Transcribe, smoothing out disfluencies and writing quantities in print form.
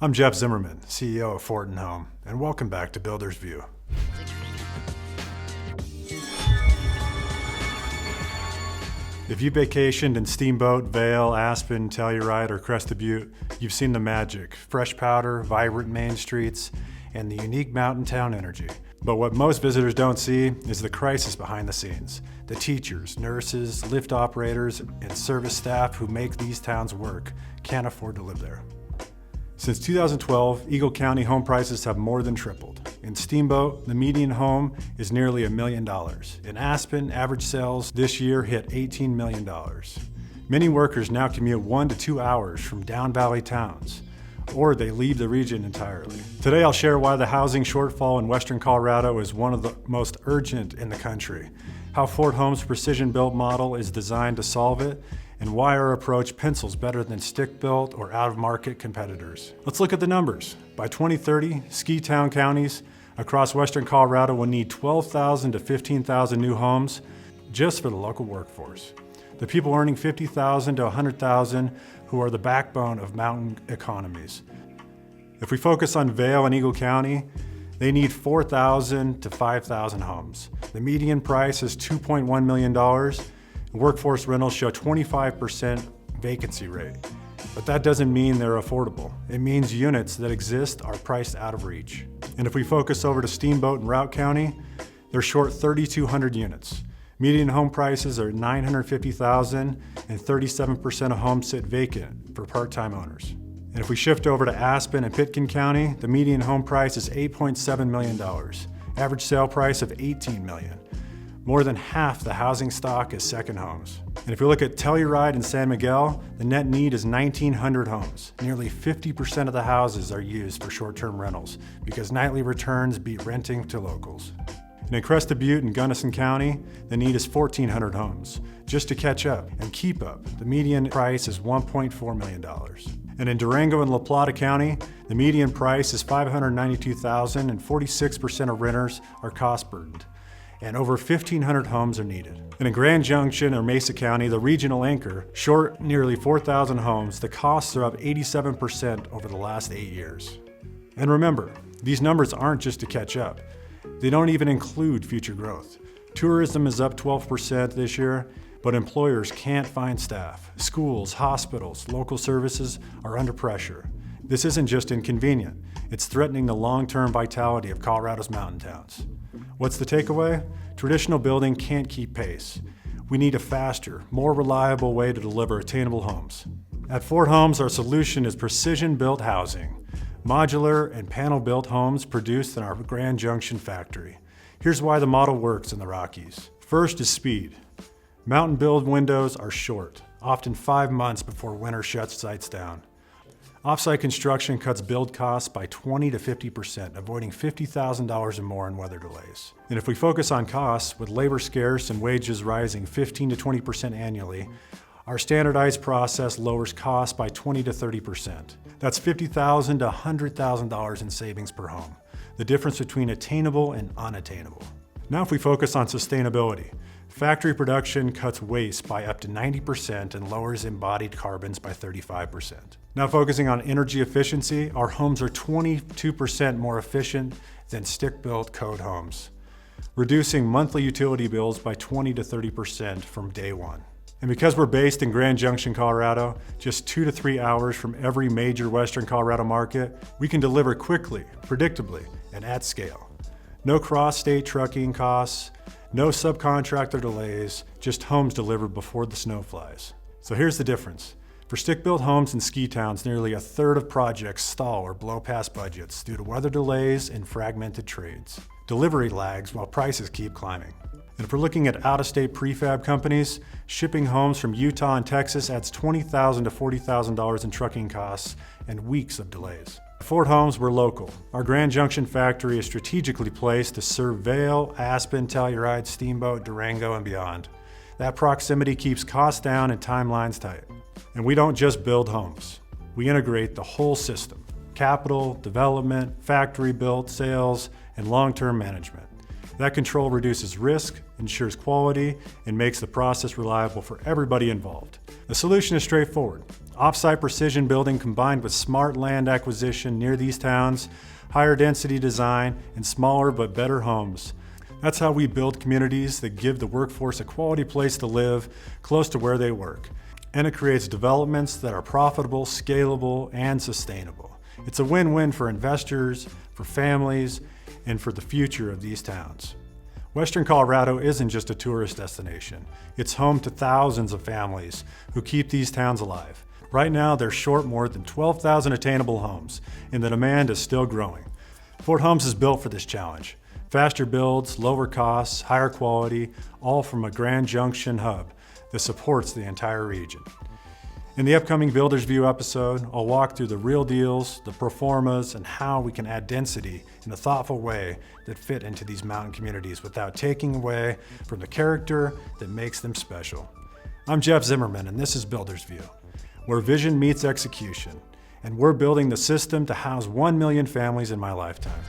I'm Jeff Zimmerman, CEO of Fortin Home, and welcome back to Builder's View. If you vacationed in Steamboat, Vail, Aspen, Telluride, or Crested Butte, you've seen the magic, fresh powder, vibrant main streets, and the unique mountain town energy. But what most visitors don't see is the crisis behind the scenes. The teachers, nurses, lift operators, and service staff who make these towns work can't afford to live there. Since 2012, Eagle County home prices have more than tripled. In Steamboat, the median home is nearly $1 million. In Aspen, average sales this year hit $18 million. Many workers now commute 1 to 2 hours from down valley towns, or they leave the region entirely. Today I'll share why the housing shortfall in Western Colorado is one of the most urgent in the country, how Fort Home's precision-built model is designed to solve it, and why our approach pencils better than stick-built or out-of-market competitors. Let's look at the numbers. By 2030, ski town counties across Western Colorado will need 12,000 to 15,000 new homes just for the local workforce. The people earning 50,000 to 100,000 who are the backbone of mountain economies. If we focus on Vail and Eagle County, they need 4,000 to 5,000 homes. The median price is $2.1 million. Workforce rentals show 25% vacancy rate. But that doesn't mean they're affordable. It means units that exist are priced out of reach. And if we focus over to Steamboat and Routt County, they're short 3,200 units. Median home prices are $950,000 and 37% of homes sit vacant for part-time owners. And if we shift over to Aspen and Pitkin County, the median home price is $8.7 million. Average sale price of $18 million. More than half the housing stock is second homes. And if you look at Telluride and San Miguel, the net need is 1,900 homes. Nearly 50% of the houses are used for short-term rentals because nightly returns beat renting to locals. And in Crested Butte and Gunnison County, the need is 1,400 homes. Just to catch up and keep up, the median price is $1.4 million. And in Durango and La Plata County, the median price is $592,000 and 46% of renters are cost burdened. And over 1,500 homes are needed. And in Grand Junction or Mesa County, the regional anchor, short nearly 4,000 homes, the costs are up 87% over the last 8 years. And remember, these numbers aren't just to catch up. They don't even include future growth. Tourism is up 12% this year, but employers can't find staff. Schools, hospitals, local services are under pressure. This isn't just inconvenient, it's threatening the long-term vitality of Colorado's mountain towns. What's the takeaway? Traditional building can't keep pace. We need a faster, more reliable way to deliver attainable homes. At Fort Homes, our solution is precision-built housing. Modular and panel-built homes produced in our Grand Junction factory. Here's why the model works in the Rockies. First is speed. Mountain build windows are short, often 5 months before winter shuts sites down. Off-site construction cuts build costs by 20 to 50%, avoiding $50,000 or more in weather delays. And if we focus on costs, with labor scarce and wages rising 15 to 20% annually, our standardized process lowers costs by 20 to 30%. That's $50,000 to $100,000 in savings per home, the difference between attainable and unattainable. Now if we focus on sustainability, factory production cuts waste by up to 90% and lowers embodied carbons by 35%. Now focusing on energy efficiency, our homes are 22% more efficient than stick-built code homes, reducing monthly utility bills by 20 to 30% from day one. And because we're based in Grand Junction, Colorado, just 2 to 3 hours from every major Western Colorado market, we can deliver quickly, predictably, and at scale. No cross-state trucking costs, no subcontractor delays, just homes delivered before the snow flies. So here's the difference. For stick-built homes in ski towns, nearly a third of projects stall or blow past budgets due to weather delays and fragmented trades. Delivery lags while prices keep climbing. And if we're looking at out-of-state prefab companies, shipping homes from Utah and Texas adds $20,000 to $40,000 in trucking costs and weeks of delays. At Fort Homes, we're local. Our Grand Junction factory is strategically placed to serve Vail, Aspen, Telluride, Steamboat, Durango, and beyond. That proximity keeps costs down and timelines tight. And we don't just build homes. We integrate the whole system: capital, development, factory built, sales, and long-term management. That control reduces risk, ensures quality, and makes the process reliable for everybody involved. The solution is straightforward. Off-site precision building combined with smart land acquisition near these towns, higher density design, and smaller but better homes. That's how we build communities that give the workforce a quality place to live close to where they work. And it creates developments that are profitable, scalable, and sustainable. It's a win-win for investors, for families, and for the future of these towns. Western Colorado isn't just a tourist destination. It's home to thousands of families who keep these towns alive. Right now, they're short more than 12,000 attainable homes, and the demand is still growing. Fort Holmes is built for this challenge. Faster builds, lower costs, higher quality, all from a Grand Junction hub that supports the entire region. In the upcoming Builder's View episode, I'll walk through the real deals, the pro formas, and how we can add density in a thoughtful way that fit into these mountain communities without taking away from the character that makes them special. I'm Jeff Zimmerman, and this is Builder's View, where vision meets execution, and we're building the system to house 1 million families in my lifetime.